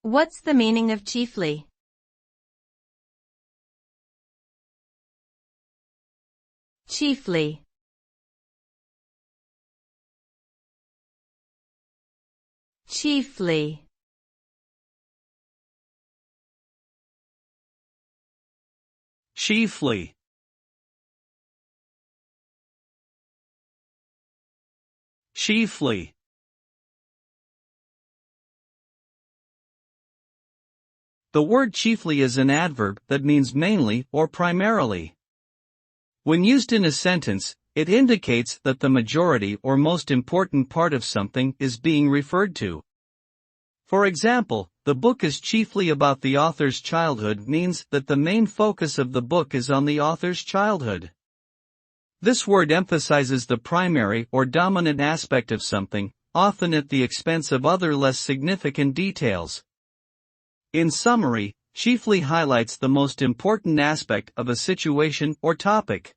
What's the meaning of chiefly? Chiefly. Chiefly. Chiefly. Chiefly. The word chiefly is an adverb that means mainly or primarily. When used in a sentence, it indicates that the majority or most important part of something is being referred to. For example, the book is chiefly about the author's childhood means that the main focus of the book is on the author's childhood. This word emphasizes the primary or dominant aspect of something, often at the expense of other less significant details. In summary, chiefly highlights the most important aspect of a situation or topic.